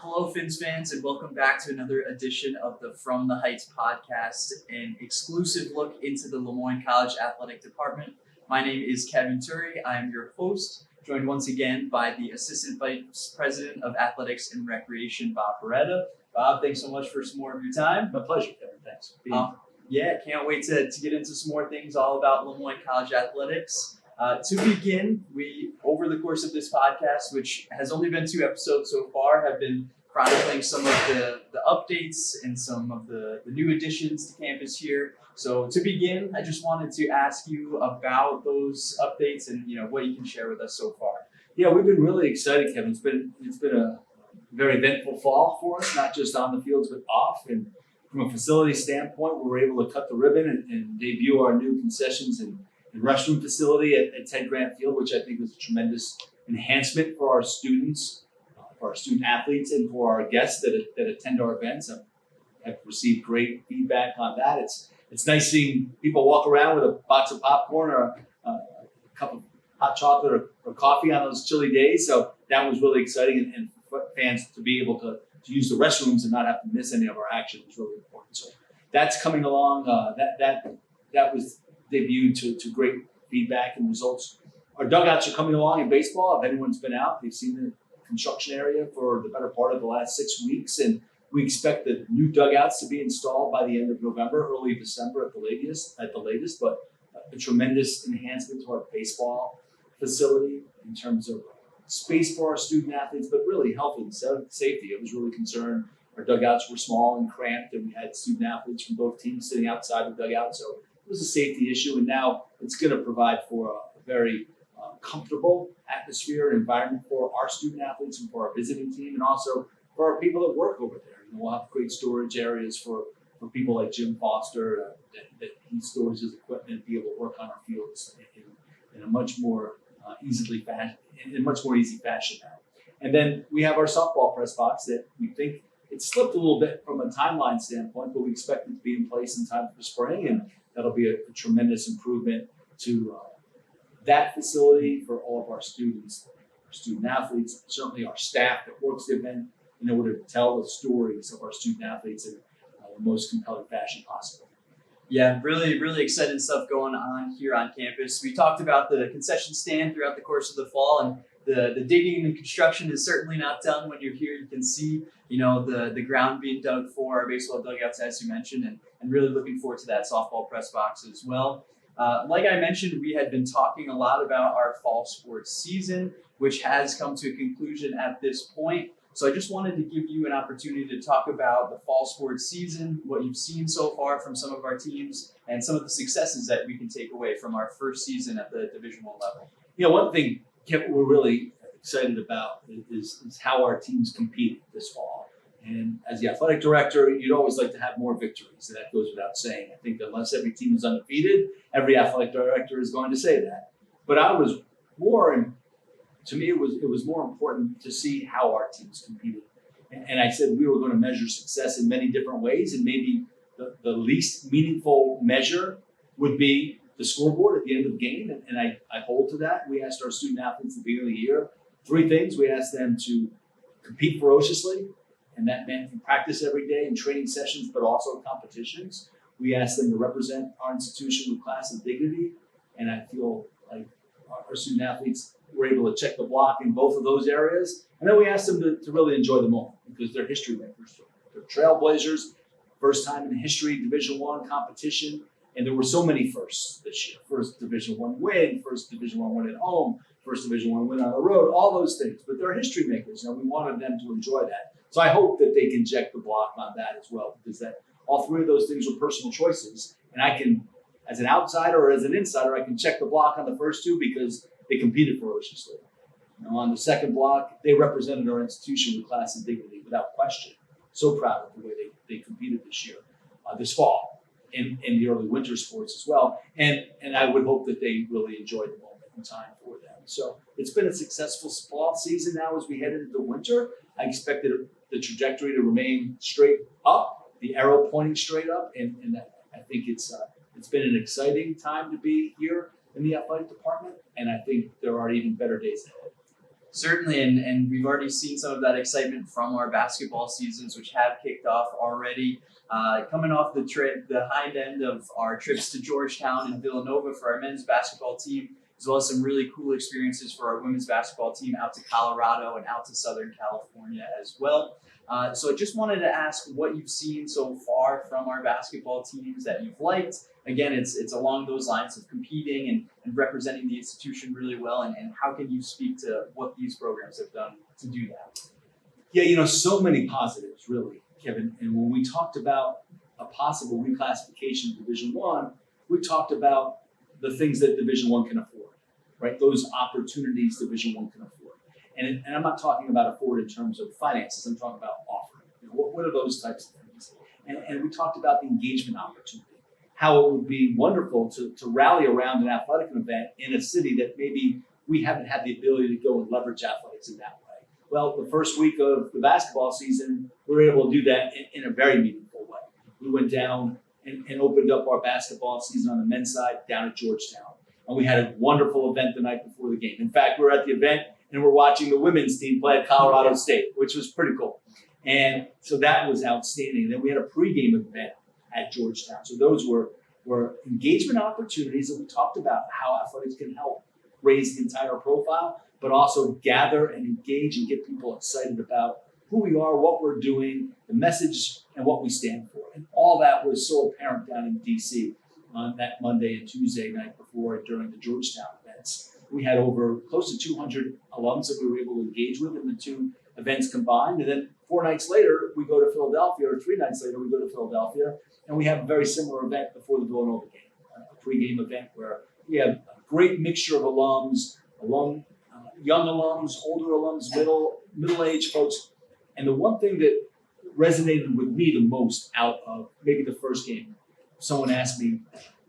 Hello, Fins fans, and welcome back to another edition of the From the Heights podcast, an exclusive look into the Lemoyne College Athletic Department. My name is Kevin Turi. I am your host, joined once again by the Assistant Vice President of Athletics and Recreation, Bob Beretta. Bob, thanks so much for some more of your time. My pleasure, Kevin. Thanks. Yeah, can't wait to get into some more things all about Lemoyne College athletics. To begin, we, over the course of this podcast, which has only been 2 episodes so far, have been chronicling some of the updates and some of the new additions to campus here. So to begin, I just wanted to ask you about those updates and what you can share with us so far. Yeah, we've been really excited, Kevin. It's been a very eventful fall for us, not just on the fields but off. And from a facility standpoint, we were able to cut the ribbon and debut our new concessions and restroom facility at Ted Grant Field, which I think was a tremendous enhancement for our students, for our student athletes, and for our guests that attend our events. I've received great feedback on that. It's nice seeing people walk around with a box of popcorn or a cup of hot chocolate or coffee on those chilly days. So that was really exciting, and for fans to be able to use the restrooms and not have to miss any of our action was really important. So that's coming along. That was debuted to great feedback and results. Our dugouts are coming along in baseball. If anyone's been out, they've seen the construction area for the better part of the last 6 weeks, and we expect the new dugouts to be installed by the end of November, early December at the latest. But a tremendous enhancement to our baseball facility in terms of space for our student athletes, but really health and safety. It was really concerned. Our dugouts were small and cramped, and we had student athletes from both teams sitting outside the dugout. So it was a safety issue, and now it's going to provide for a very comfortable atmosphere and environment for our student athletes and for our visiting team, and also for our people that work over there. We'll have great storage areas for people like Jim Foster that he stores his equipment and be able to work on our fields in a much more easy fashion now. And then we have our softball press box that we think it slipped a little bit from a timeline standpoint, but we expect it to be in place in time for spring, and that'll be a tremendous improvement to that facility for all of our students, our student athletes, certainly our staff that works the event, in order to tell the stories of our student athletes in the most compelling fashion possible. Yeah, really, really exciting stuff going on here on campus. We talked about the concession stand throughout the course of the fall, and the digging and construction is certainly not done. When you're here, you can see, the ground being dug for our baseball dugouts, as you mentioned, and really looking forward to that softball press box as well. Like I mentioned, we had been talking a lot about our fall sports season, which has come to a conclusion at this point. So I just wanted to give you an opportunity to talk about the fall sports season, what you've seen so far from some of our teams, and some of the successes that we can take away from our first season at the Division I level. One thing, Kevin, we're really excited about is how our teams competed this fall. And as the athletic director, you'd always like to have more victories. And that goes without saying. I think unless every team is undefeated, every athletic director is going to say that. But to me, it was more important to see how our teams competed. And I said we were going to measure success in many different ways, and maybe the least meaningful measure would be the scoreboard at the end of the game. And I hold to that. We asked our student athletes at the beginning of the year 3 things. We asked them to compete ferociously, and that meant in practice every day and training sessions, but also competitions. We asked them to represent our institution with class and dignity, and I feel like our student athletes were able to check the block in both of those areas. And then we asked them to really enjoy the moment, because they're history makers. They're trailblazers, first time in history, Division I competition. And there were so many firsts this year. First Division I win, first Division I win at home, first Division I win on the road, all those things. But they're history makers, and we wanted them to enjoy that. So I hope that they can check the block on that as well, because all 3 of those things are personal choices. And I can, as an outsider or as an insider, I can check the block on the first 2 because they competed ferociously. On the second block, they represented our institution with class and dignity without question. So proud of the way they competed this fall, in the early winter sports as well. And I would hope that they really enjoyed the moment in time for them. So it's been a successful fall season now as we head into the winter. I expect the trajectory to remain straight up, the arrow pointing straight up. And I think it's been an exciting time to be here in the athletic department, and I think there are even better days ahead. Certainly, and we've already seen some of that excitement from our basketball seasons, which have kicked off already. Coming off the high end of our trips to Georgetown and Villanova for our men's basketball team, as well as some really cool experiences for our women's basketball team out to Colorado and out to Southern California as well. So I just wanted to ask what you've seen so far from our basketball teams that you've liked. Again, it's along those lines of competing and representing the institution really well. And how can you speak to what these programs have done to do that? Yeah, so many positives, really, Kevin. And when we talked about a possible reclassification of Division One, we talked about the things that Division One can afford, right? Those opportunities Division One can afford. And I'm not talking about afford in terms of finances. I'm talking about offering. What are those types of things? And we talked about the engagement opportunity, how it would be wonderful to rally around an athletic event in a city that maybe we haven't had the ability to go and leverage athletics in that way. Well, the first week of the basketball season, we were able to do that in a very meaningful way. We went down and opened up our basketball season on the men's side down at Georgetown. And we had a wonderful event the night before the game. In fact, we were at the event and we're watching the women's team play at Colorado State, which was pretty cool. And so that was outstanding. And then we had a pregame event at Georgetown. So those were engagement opportunities that we talked about how athletics can help raise the entire profile, but also gather and engage and get people excited about who we are, what we're doing, the message, and what we stand for. And all that was so apparent down in DC on that Monday and Tuesday night before and during the Georgetown events. We had over close to 200 alums that we were able to engage with in the two events combined. And then 4 nights later, we go to Philadelphia, or 3 nights later, we go to Philadelphia, and we have a very similar event before the Villanova game, a pregame event where we have a great mixture of alums, young alums, older alums, middle-aged folks. And the one thing that resonated with me the most out of maybe the first game, someone asked me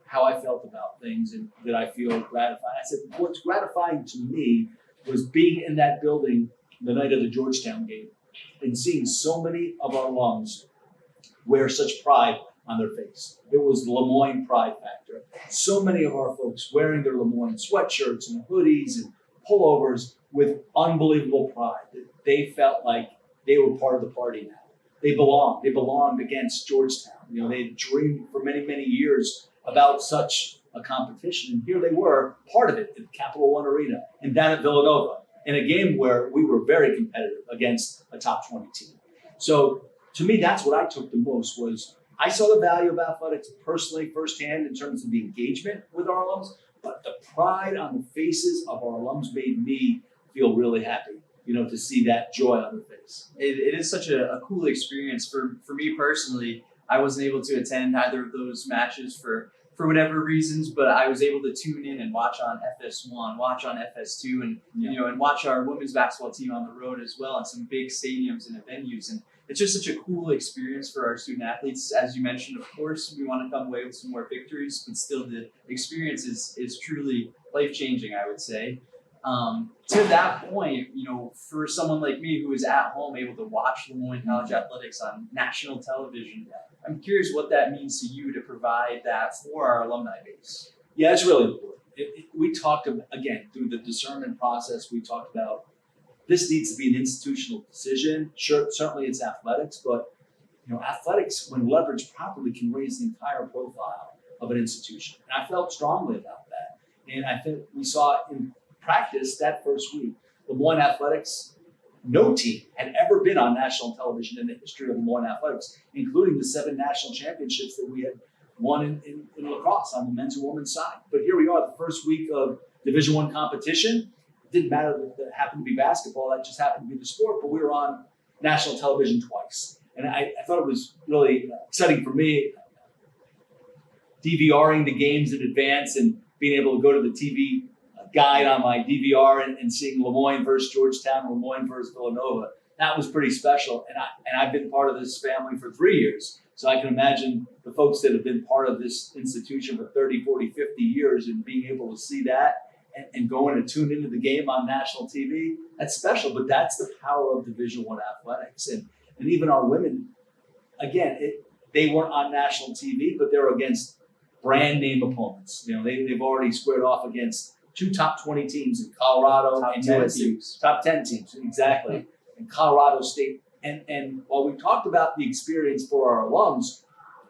how I felt about things and did I feel gratified. I said, what's gratifying to me was being in that building the night of the Georgetown game and seeing so many of our alums wear such pride on their face. It was the Lemoyne pride factor. So many of our folks wearing their Lemoyne sweatshirts and hoodies and pullovers with unbelievable pride that they felt like they were part of the party now. They belonged. They belonged against Georgetown. They dreamed for many, many years about such a competition. And here they were, part of it at Capital One Arena and down at Villanova in a game where we were very competitive against a top 20 team. So to me, that's what I took the most was I saw the value of athletics personally firsthand in terms of the engagement with our alums, but the pride on the faces of our alums made me feel really happy, to see that joy on their face. It is such a cool experience for me personally. I wasn't able to attend either of those matches for whatever reasons, but I was able to tune in and watch on FS1, watch on FS2, and and watch our women's basketball team on the road as well in some big stadiums and venues. And it's just such a cool experience for our student athletes. As you mentioned, of course, we want to come away with some more victories, but still the experience is truly life-changing, I would say. To that point, for someone like me who is at home able to watch Lemoyne College athletics on national television, I'm curious what that means to you to provide that for our alumni base. Yeah, it's really important. We talked, again, through the discernment process, we talked about this needs to be an institutional decision. Sure, certainly it's athletics, but athletics, when leveraged properly, can raise the entire profile of an institution. And I felt strongly about that. And I think we saw in practice that first week, Lemoyne Athletics, no team had ever been on national television in the history of Lemoyne Athletics, including the 7 national championships that we had won in lacrosse on the men's and women's side. But here we are, the first week of Division I competition. It didn't matter that it happened to be basketball, that just happened to be the sport, but we were on national television twice. And I thought it was really exciting for me, DVRing the games in advance and being able to go to the TV guide on my DVR and seeing Lemoyne versus Georgetown, Lemoyne versus Villanova. That was pretty special. And I've been part of this family for 3 years. So I can imagine the folks that have been part of this institution for 30, 40, 50 years and being able to see that and going and tune into the game on national TV, that's special. But that's the power of Division I athletics. And even our women, again, they weren't on national TV, but they were against brand name opponents. They've already squared off against two top 20 teams in Colorado Top and 10 UNC. teams. Top 10 teams, exactly. In Colorado State. And while we talked about the experience for our alums,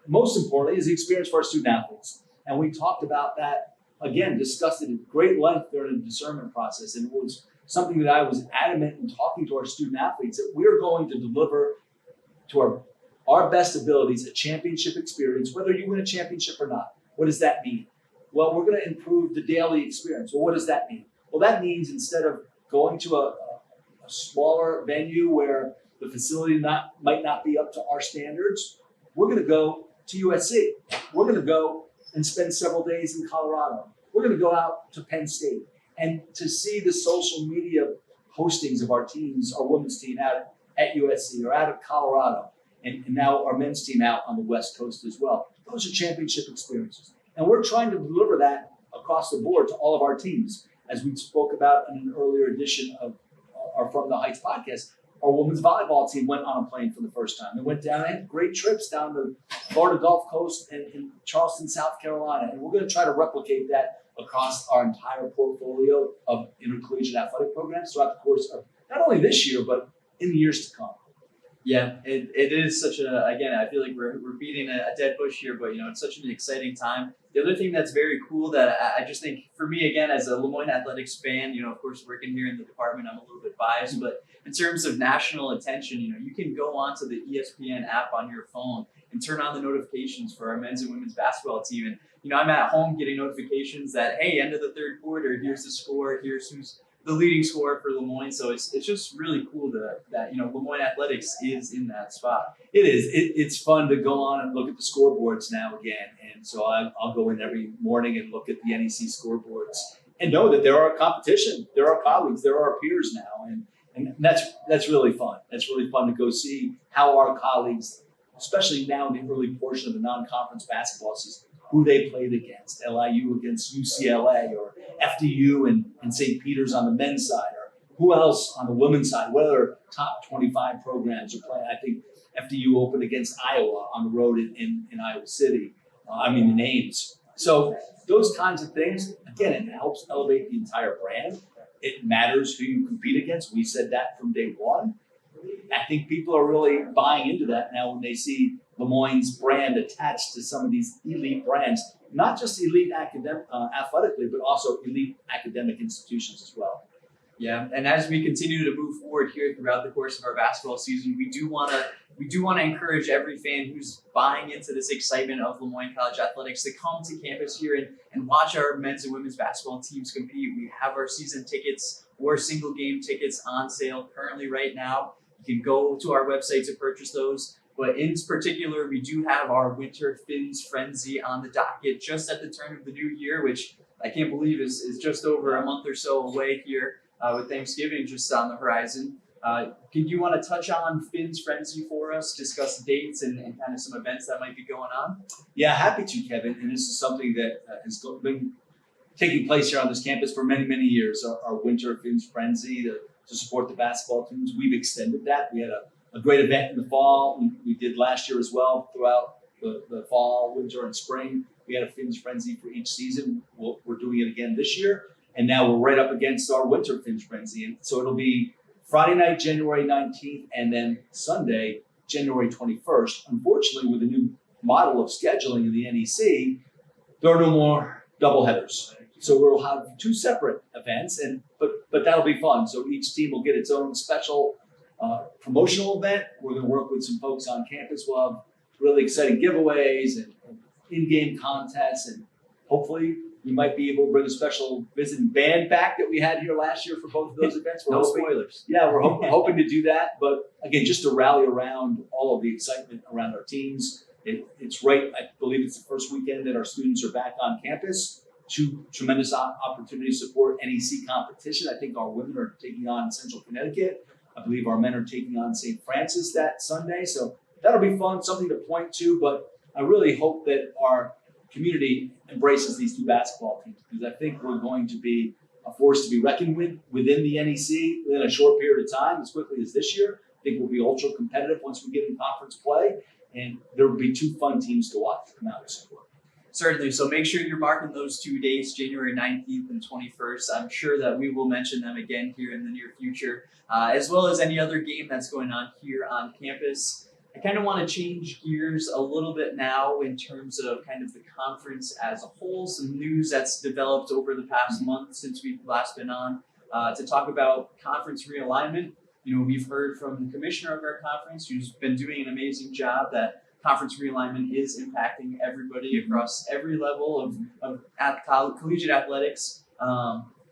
most importantly is the experience for our student athletes. And we talked about that, again, discussed it at great length during the discernment process. And it was something that I was adamant in talking to our student athletes that we're going to deliver to our best abilities a championship experience, whether you win a championship or not. What does that mean? Well, we're going to improve the daily experience. Well, what does that mean? Well, that means instead of going to a smaller venue where the facility might not be up to our standards, we're going to go to USC. We're going to go and spend several days in Colorado. We're going to go out to Penn State. And to see the social media postings of our teams, our women's team out at USC or out of Colorado, and now our men's team out on the West Coast as well, those are championship experiences. And we're trying to deliver that across the board to all of our teams. As we spoke about in an earlier edition of our From the Heights podcast, our women's volleyball team went on a plane for the first time. They went down and had great trips down the Florida Gulf Coast and in Charleston, South Carolina. And we're going to try to replicate that across our entire portfolio of intercollegiate athletic programs throughout the course of not only this year, but in the years to come. Yeah, it is such again, I feel like we're beating a dead bush here, but it's such an exciting time. The other thing that's very cool that I just think for me, again, as a Lemoyne Athletics fan, of course, working here in the department, I'm a little bit biased, but in terms of national attention, you can go onto the ESPN app on your phone and turn on the notifications for our men's and women's basketball team. And, I'm at home getting notifications that, hey, end of the third quarter, here's the score, here's who's the leading scorer for Lemoyne. So it's just really cool that Lemoyne Athletics is in that spot. It is. It's fun to go on and look at the scoreboards now again. And so I'll go in every morning and look at the NEC scoreboards and know that there are competition, there are colleagues, there are peers now. And that's really fun. That's really fun to go see how our colleagues, especially now in the early portion of the non-conference basketball season, who they played against, LIU against UCLA or FDU and St. Peter's on the men's side, or who else on the women's side, whether top 25 programs are playing. I think FDU opened against Iowa on the road in Iowa City. The names. So those kinds of things, again, it helps elevate the entire brand. It matters who you compete against. We said that from day one. I think people are really buying into that now when they see Lemoyne's brand attached to some of these elite brands, not just elite athletically, but also elite academic institutions as well. Yeah, and as we continue to move forward here throughout the course of our basketball season, we do want to encourage every fan who's buying into this excitement of Lemoyne College athletics to come to campus here and watch our men's and women's basketball teams compete. We have our season tickets or single game tickets on sale currently right now. You can go to our website to purchase those. But in particular, we do have our Winter Fins Frenzy on the docket just at the turn of the new year, which I can't believe is just over a month or so away here with Thanksgiving just on the horizon. Did you want to touch on Fins Frenzy for us, discuss dates and kind of some events that might be going on? Yeah, happy to, Kevin. And this is something that has been taking place here on this campus for many, many years, our Winter Fins Frenzy to support the basketball teams. We've extended that. We had a great event in the fall. We did last year as well throughout the fall, winter, and spring. We had a Fins Frenzy for each season. We're doing it again this year. And now we're right up against our Winter Fins Frenzy. And so it'll be Friday night, January 19th, and then Sunday, January 21st. Unfortunately, with the new model of scheduling in the NEC, there are no more doubleheaders. So we'll have two separate events, but that'll be fun. So each team will get its own special promotional event. We're going to work with some folks on campus. We'll have really exciting giveaways and in-game contests, and hopefully we might be able to bring a special visiting band back that we had here last year for both of those events. No spoilers. Yeah, we're hoping to do that. But again, just to rally around all of the excitement around our teams. It's right, I believe it's the first weekend that our students are back on campus. Two tremendous opportunities to support NEC competition. I think our women are taking on Central Connecticut. I believe our men are taking on St. Francis that Sunday. So that'll be fun, something to point to. But I really hope that our community embraces these two basketball teams, because I think we're going to be a force to be reckoned with within the NEC within a short period of time, as quickly as this year. I think we'll be ultra competitive once we get in conference play, and there will be two fun teams to watch come out and support. Certainly. So make sure you're marking those 2 dates, January 19th and 21st. I'm sure that we will mention them again here in the near future, as well as any other game that's going on here on campus. I kind of want to change gears a little bit now in terms of kind of the conference as a whole, some news that's developed over the past month since we've last been on to talk about conference realignment. We've heard from the commissioner of our conference, who's been doing an amazing job, that conference realignment is impacting everybody across every level of collegiate athletics.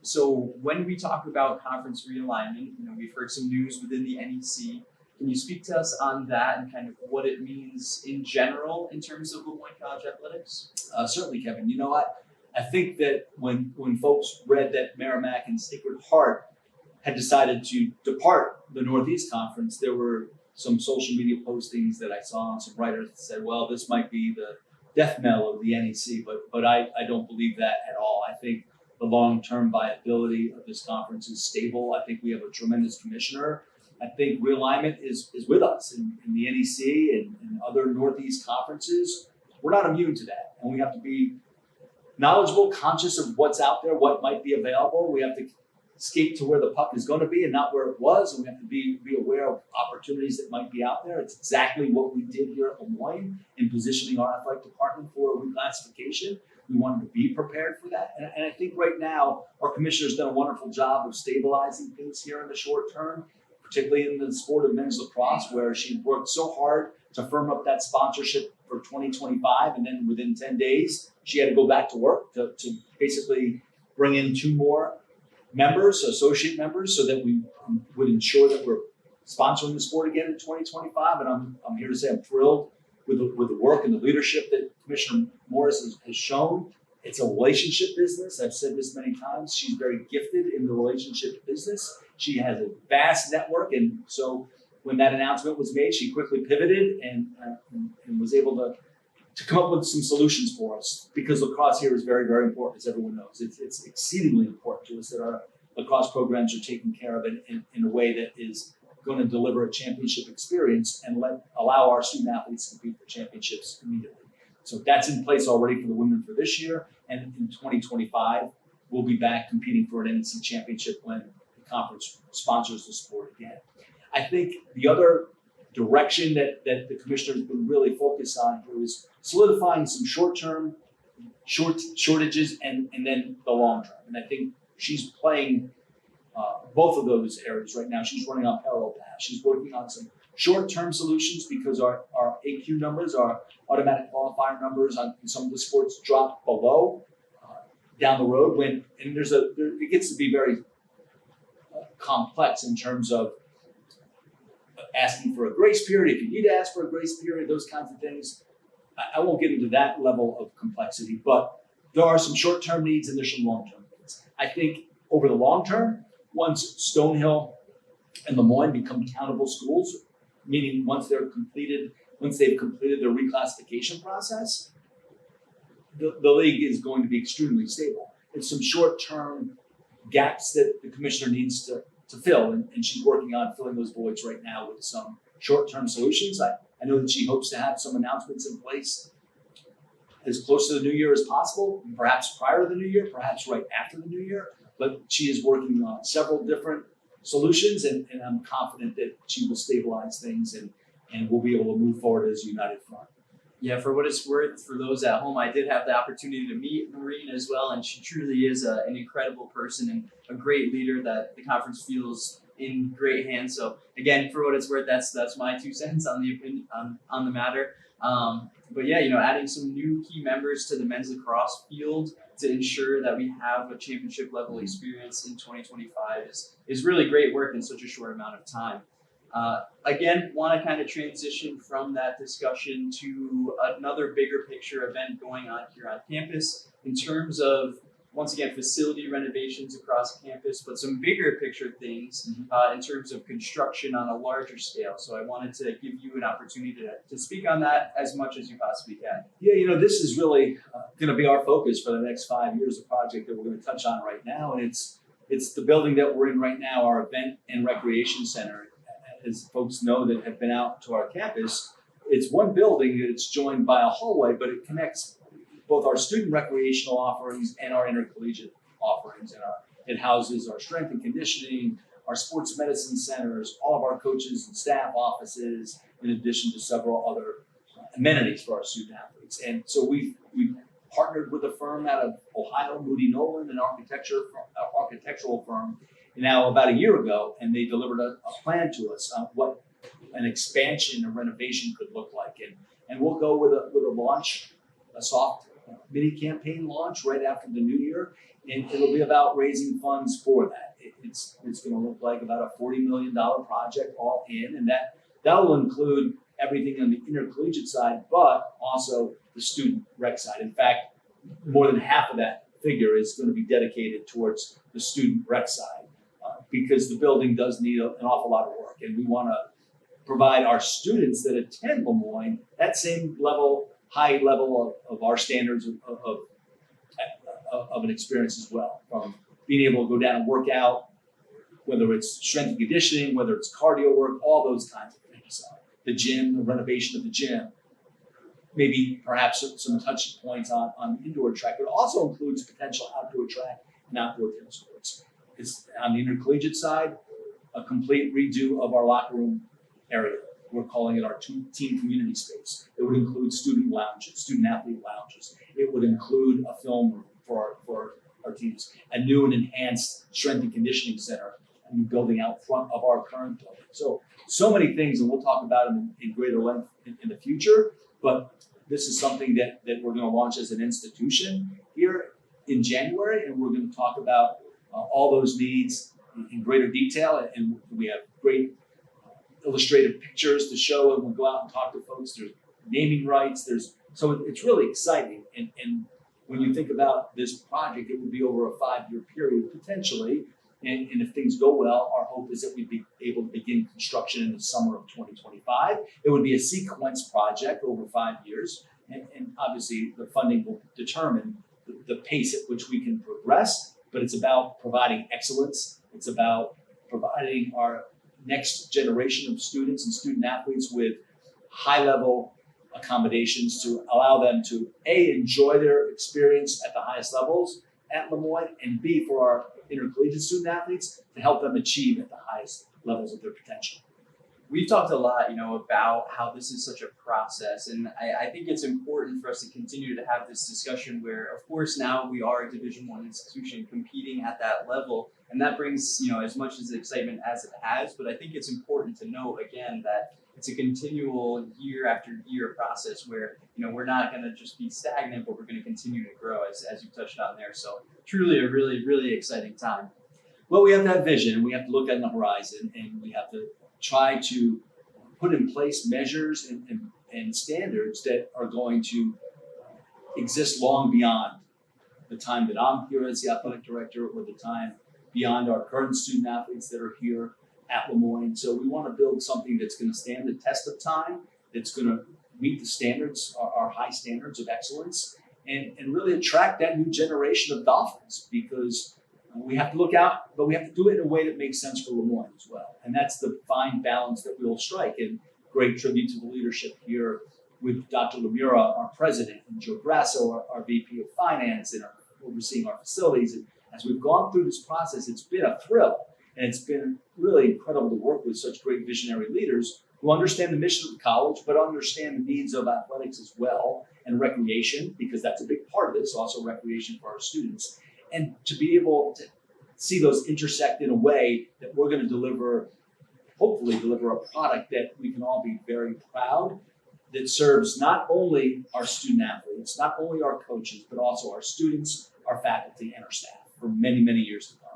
So when we talk about conference realignment, we've heard some news within the NEC. Can you speak to us on that and kind of what it means in general in terms of LeMoyne College athletics? Certainly, Kevin. You know what? I think that when folks read that Merrimack and Sacred Heart had decided to depart the Northeast Conference, there were some social media postings that I saw and some writers that said, well, this might be the death knell of the NEC, but I don't believe that at all. I think the long-term viability of this conference is stable. I think we have a tremendous commissioner. I think realignment is with us in the NEC and other Northeast conferences. We're not immune to that, and we have to be knowledgeable, conscious of what's out there, what might be available. We have to skate to where the puck is going to be and not where it was, and we have to be aware of opportunities that might be out there. It's exactly what we did here at LeMoyne in positioning our athletic department for reclassification. We wanted to be prepared for that, and I think right now our commissioner's done a wonderful job of stabilizing things here in the short term, particularly in the sport of men's lacrosse, where she worked so hard to firm up that sponsorship for 2025, and then within 10 days she had to go back to work to basically bring in 2 more members, associate members, so that we would ensure that we're sponsoring the sport again in 2025. And I'm here to say I'm thrilled with the work and the leadership that Commissioner Morris has shown. It's a relationship business. I've said this many times. She's very gifted in the relationship business. She has a vast network, and so when that announcement was made, she quickly pivoted and was able to come up with some solutions for us, because lacrosse here is very, very important, as everyone knows. It's exceedingly important to us that our lacrosse programs are taken care of in a way that is going to deliver a championship experience and allow our student athletes to compete for championships immediately. So that's in place already for the women for this year, and in 2025, we'll be back competing for an NEC championship when the conference sponsors the sport again. I think the other direction that the commissioner has been really focused on here is solidifying some short-term shortages and then the long term. And I think she's playing both of those areas right now. She's running on parallel paths. She's working on some short-term solutions because our AQ numbers, our automatic qualifier numbers on some of the sports drop below down the road it gets to be very complex in terms of asking for a grace period, if you need to ask for a grace period, those kinds of things. I won't get into that level of complexity, but there are some short-term needs and there's some long-term needs. I think over the long term, once Stonehill and LeMoyne become accountable schools, meaning once they've completed their reclassification process, the league is going to be extremely stable. There's some short-term gaps that the commissioner needs to fill, and she's working on filling those voids right now with some short-term solutions. I know that she hopes to have some announcements in place as close to the new year as possible, perhaps prior to the new year, perhaps right after the new year, but she is working on several different solutions, and I'm confident that she will stabilize things and we'll be able to move forward as a united front. Yeah, for what it's worth, for those at home, I did have the opportunity to meet Maureen as well, and she truly is an incredible person and a great leader that the conference feels in great hands. So again, for what it's worth, that's my 2 cents on the opinion on the matter. But yeah, adding some new key members to the men's lacrosse field to ensure that we have a championship level experience in 2025 is really great work in such a short amount of time. Again, want to kind of transition from that discussion to another bigger picture event going on here on campus in terms of, once again, facility renovations across campus, but some bigger picture things in terms of construction on a larger scale. So I wanted to give you an opportunity to speak on that as much as you possibly can. Yeah, this is really going to be our focus for the next 5 years, a project that we're going to touch on right now. And it's the building that we're in right now, our event and recreation center. As folks know that have been out to our campus, it's one building. It's joined by a hallway, but it connects both our student recreational offerings and our intercollegiate offerings. It houses our strength and conditioning, our sports medicine centers, all of our coaches and staff offices, in addition to several other amenities for our student athletes. And so we partnered with a firm out of Ohio, Moody Nolan, an architectural firm, now about a year ago, and they delivered a plan to us on what an expansion or renovation could look like. And we'll go with a launch, a soft mini campaign launch right after the new year, and it'll be about raising funds for that. It's going to look like about a $40 million project all in, and that will include everything on the intercollegiate side, but also the student rec side. In fact, more than half of that figure is going to be dedicated towards the student rec side because the building does need an awful lot of work, and we want to provide our students that attend LeMoyne that same level, high level of our standards of an experience as well, from being able to go down and work out, whether it's strength and conditioning, whether it's cardio work, all those kinds of things. The gym, the renovation of the gym, maybe perhaps some touch points on the indoor track, but it also includes potential outdoor track and outdoor tennis courts. It's on the intercollegiate side, a complete redo of our locker room area. We're calling it our team community space. It would include student lounges, student athlete lounges. It would include a film room for our teams, a new and enhanced strength and conditioning center, a new building out front of our current building. So many things, and we'll talk about them in greater length in the future, but this is something that we're going to launch as an institution here in January, and we're going to talk about all those needs in greater detail, and we have great illustrative pictures to show, and we'll go out and talk to folks. There's naming rights, so it's really exciting, and when you think about this project, it would be over a 5-year period potentially. And if things go well, our hope is that we'd be able to begin construction in the summer of 2025. It would be a sequence project over 5 years. And obviously, the funding will determine the pace at which we can progress. But it's about providing excellence. It's about providing our next generation of students and student athletes with high-level accommodations to allow them to A, enjoy their experience at the highest levels at LeMoyne, and B, for our intercollegiate student athletes to help them achieve at the highest levels of their potential. We've talked a lot, about how this is such a process, and I think it's important for us to continue to have this discussion where, of course, now we are a Division I institution competing at that level, and that brings, as much as excitement as it has, but I think it's important to note, again, that it's a continual year after year process where, we're not going to just be stagnant, but we're going to continue to grow as you touched on there. So truly a really, really exciting time. Well, we have that vision, we have to look at the horizon, and we have to try to put in place measures and standards that are going to exist long beyond the time that I'm here as the athletic director or the time beyond our current student athletes that are here at LeMoyne. So we want to build something that's going to stand the test of time, that's going to meet the standards, our high standards of excellence, and really attract that new generation of Dolphins, because we have to look out, but we have to do it in a way that makes sense for LeMoyne as well. And that's the fine balance that we will strike. And great tribute to the leadership here with Dr. Lemura, our president, and Joe Grasso, our VP of Finance, and overseeing our facilities. And as we've gone through this process, it's been a thrill. And it's been really incredible to work with such great visionary leaders who understand the mission of the college, but understand the needs of athletics as well, and recreation, because that's a big part of this, also recreation for our students. And to be able to see those intersect in a way that we're going to hopefully deliver a product that we can all be very proud, that serves not only our student athletes, not only our coaches, but also our students, our faculty, and our staff for many, many years to come.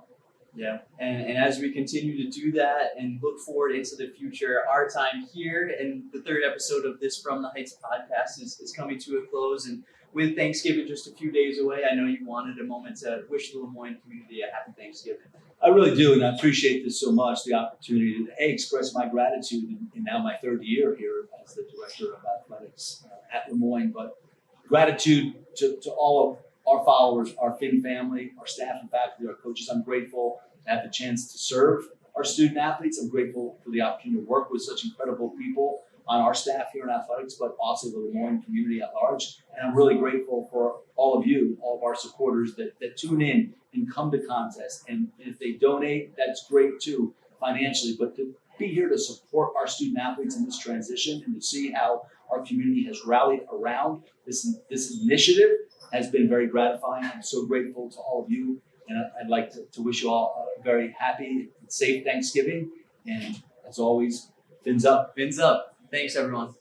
Yeah, and as we continue to do that and look forward into the future, our time here and the third episode of this From the Heights podcast is coming to a close. And with Thanksgiving just a few days away, I know you wanted a moment to wish the LeMoyne community a happy Thanksgiving. I really do, and I appreciate this so much, the opportunity to express my gratitude in now my third year here as the Director of Athletics at LeMoyne, but gratitude to all of our followers, our Finn family, our staff and faculty, our coaches. I'm grateful to have the chance to serve our student athletes. I'm grateful for the opportunity to work with such incredible people on our staff here in athletics, but also the Lemoyne community at large. And I'm really grateful for all of you, all of our supporters that tune in and come to contests. And if they donate, that's great too, financially, but to be here to support our student athletes in this transition and to see how our community has rallied around this initiative has been very gratifying. I'm so grateful to all of you. And I'd like to wish you all a very happy and safe Thanksgiving. And as always, fins up. Fins up. Thanks, everyone.